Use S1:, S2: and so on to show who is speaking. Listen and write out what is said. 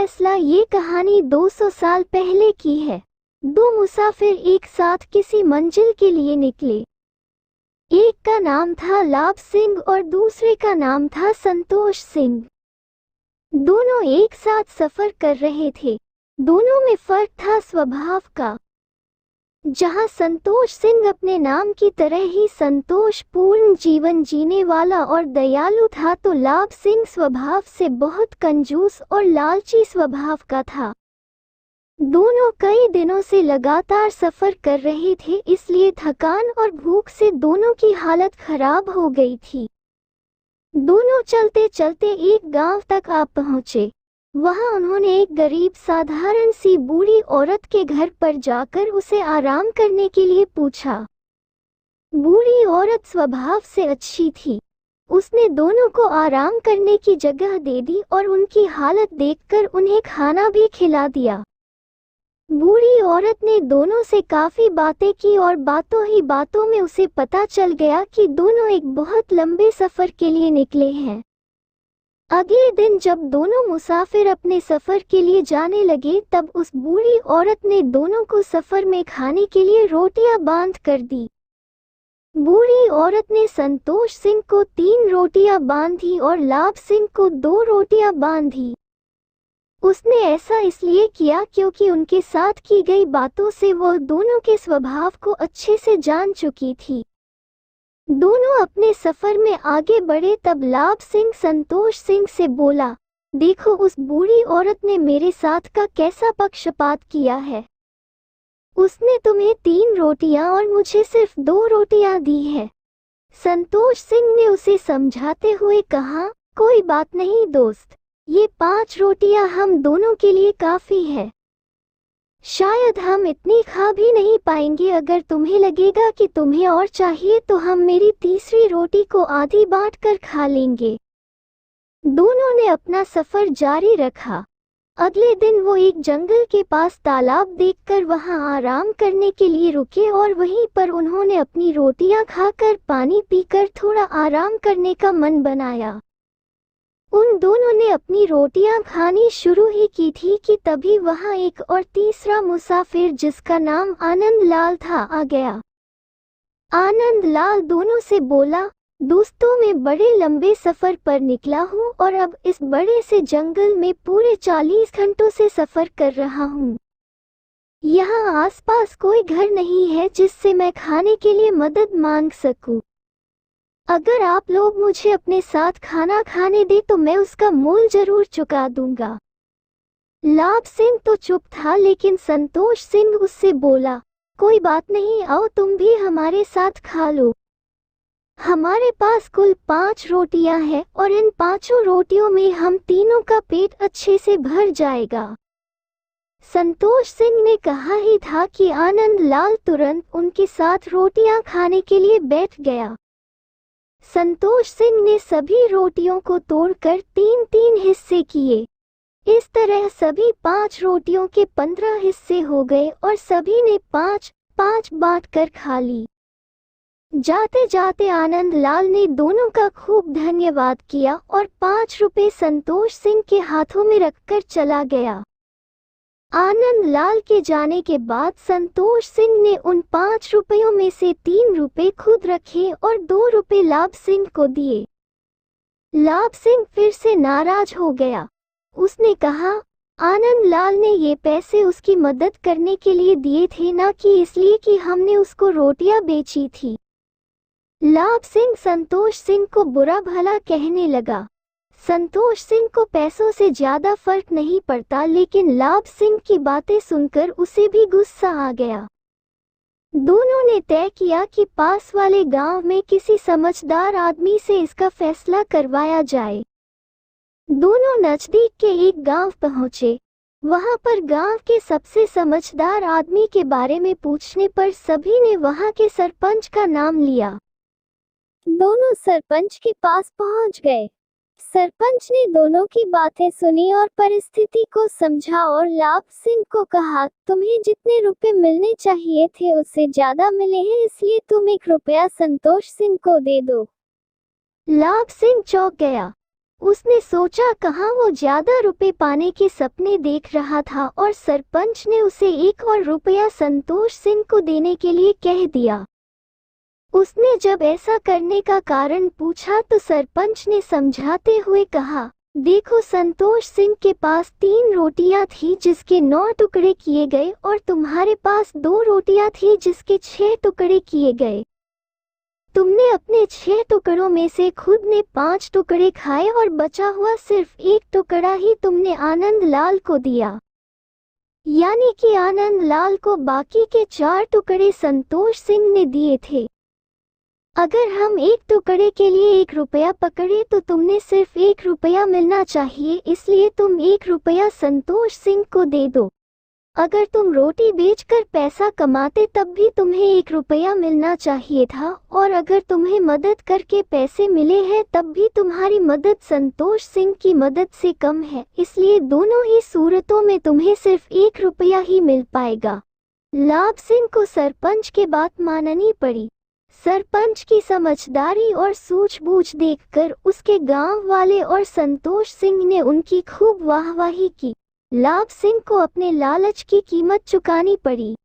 S1: फैसला। ये कहानी 200 साल पहले की है। दो मुसाफिर एक साथ किसी मंजिल के लिए निकले। एक का नाम था लाभ सिंह और दूसरे का नाम था संतोष सिंह। दोनों एक साथ सफर कर रहे थे। दोनों में फर्क था स्वभाव का। जहां संतोष सिंह अपने नाम की तरह ही संतोषपूर्ण जीवन जीने वाला और दयालु था, तो लाभ सिंह स्वभाव से बहुत कंजूस और लालची स्वभाव का था। दोनों कई दिनों से लगातार सफर कर रहे थे, इसलिए थकान और भूख से दोनों की हालत खराब हो गई थी। दोनों चलते चलते एक गांव तक आ पहुंचे। वहां उन्होंने एक गरीब साधारण सी बूढ़ी औरत के घर पर जाकर उसे आराम करने के लिए पूछा। बूढ़ी औरत स्वभाव से अच्छी थी। उसने दोनों को आराम करने की जगह दे दी और उनकी हालत देखकर उन्हें खाना भी खिला दिया। बूढ़ी औरत ने दोनों से काफी बातें की और बातों ही बातों में उसे पता चल गया कि दोनों एक बहुत लंबे सफर के लिए निकले हैं। अगले दिन जब दोनों मुसाफिर अपने सफर के लिए जाने लगे, तब उस बूढ़ी औरत ने दोनों को सफर में खाने के लिए रोटियां बांध कर दी। बूढ़ी औरत ने संतोष सिंह को 3 रोटियां बांधी और लाभ सिंह को 2 रोटियां बांधी। उसने ऐसा इसलिए किया क्योंकि उनके साथ की गई बातों से वह दोनों के स्वभाव को अच्छे से जान चुकी थी। दोनों अपने सफर में आगे बढ़े, तब लाभ सिंह संतोष सिंह से बोला, देखो उस बूढ़ी औरत ने मेरे साथ का कैसा पक्षपात किया है। उसने तुम्हें 3 रोटियां और मुझे सिर्फ 2 रोटियां दी है। संतोष सिंह ने उसे समझाते हुए कहा, कोई बात नहीं दोस्त, ये 5 रोटियां हम दोनों के लिए काफी है। शायद हम इतनी खा भी नहीं पाएंगे। अगर तुम्हें लगेगा कि तुम्हें और चाहिए तो हम मेरी तीसरी रोटी को आधी बांट कर खा लेंगे। दोनों ने अपना सफर जारी रखा। अगले दिन वो एक जंगल के पास तालाब देखकर वहां आराम करने के लिए रुके और वहीं पर उन्होंने अपनी रोटियां खाकर पानी पीकर थोड़ा आराम करने का मन बनाया। उन दोनों ने अपनी रोटियां खानी शुरू ही की थी कि तभी वहां एक और तीसरा मुसाफिर जिसका नाम आनंद लाल था आ गया। आनंद लाल दोनों से बोला, दोस्तों मैं बड़े लंबे सफर पर निकला हूँ और अब इस बड़े से जंगल में पूरे 40 घंटों से सफर कर रहा हूँ। यहाँ आसपास कोई घर नहीं है जिससे मैं खाने के लिए मदद मांग सकूं। अगर आप लोग मुझे अपने साथ खाना खाने दे तो मैं उसका मूल जरूर चुका दूंगा। लाभ सिंह तो चुप था, लेकिन संतोष सिंह उससे बोला, कोई बात नहीं, आओ तुम भी हमारे साथ खा लो। हमारे पास कुल 5 रोटियां हैं और इन 5 रोटियों में हम तीनों का पेट अच्छे से भर जाएगा। संतोष सिंह ने कहा ही था कि आनंद लाल तुरंत उनके साथ रोटियां खाने के लिए बैठ गया। संतोष सिंह ने सभी रोटियों को तोड़कर 3-3 हिस्से किए। इस तरह सभी 5 रोटियों के 15 हिस्से हो गए और सभी ने 5-5 बांट कर खा ली। जाते जाते आनंद लाल ने दोनों का खूब धन्यवाद किया और 5 रुपए संतोष सिंह के हाथों में रखकर चला गया। आनंद लाल के जाने के बाद संतोष सिंह ने उन 5 रुपयों में से 3 रुपए खुद रखे और 2 रुपए लाभ सिंह को दिए। लाभ सिंह फिर से नाराज हो गया। उसने कहा, आनंद लाल ने ये पैसे उसकी मदद करने के लिए दिए थे, ना कि इसलिए कि हमने उसको रोटियां बेची थी। लाभ सिंह संतोष सिंह को बुरा भला कहने लगा। संतोष सिंह को पैसों से ज्यादा फर्क नहीं पड़ता, लेकिन लाभ सिंह की बातें सुनकर उसे भी गुस्सा आ गया। दोनों ने तय किया कि पास वाले गांव में किसी समझदार आदमी से इसका फैसला करवाया जाए। दोनों नजदीक के एक गांव पहुंचे। वहां पर गांव के सबसे समझदार आदमी के बारे में पूछने पर सभी ने वहां के सरपंच का नाम लिया। दोनों सरपंच के पास पहुंच गए। सरपंच ने दोनों की बातें सुनी और परिस्थिति को समझा और लाभ सिंह को कहा, तुम्हें जितने रुपए मिलने चाहिए थे उससे ज्यादा मिले हैं, इसलिए तुम 1 रुपया संतोष सिंह को दे दो। लाभ सिंह चौंक गया। उसने सोचा कहाँ वो ज्यादा रुपए पाने के सपने देख रहा था और सरपंच ने उसे 1 और रुपया संतोष सिंह को देने के लिए कह दिया। उसने जब ऐसा करने का कारण पूछा तो सरपंच ने समझाते हुए कहा, देखो संतोष सिंह के पास 3 रोटियां थी जिसके 9 टुकड़े किए गए और तुम्हारे पास 2 रोटियां थी जिसके 6 टुकड़े किए गए। तुमने अपने 6 टुकड़ों में से खुद ने 5 टुकड़े खाए और बचा हुआ सिर्फ 1 टुकड़ा ही तुमने आनंद लाल को दिया। यानी कि आनंद लाल को बाकी के 4 टुकड़े संतोष सिंह ने दिए थे। अगर हम 1 टुकड़े के लिए 1 रुपया पकड़े तो तुमने सिर्फ 1 रुपया मिलना चाहिए, इसलिए तुम 1 रुपया संतोष सिंह को दे दो। अगर तुम रोटी बेचकर पैसा कमाते तब भी तुम्हें 1 रुपया मिलना चाहिए था, और अगर तुम्हें मदद करके पैसे मिले हैं तब भी तुम्हारी मदद संतोष सिंह की मदद से कम है, इसलिए दोनों ही सूरतों में तुम्हें सिर्फ 1 रुपया ही मिल पाएगा। लाभ सिंह को सरपंच की बात माननी पड़ी। सरपंच की समझदारी और सूझबूझ देखकर उसके गांव वाले और संतोष सिंह ने उनकी खूब वाहवाही की। लाभ सिंह को अपने लालच की कीमत चुकानी पड़ी।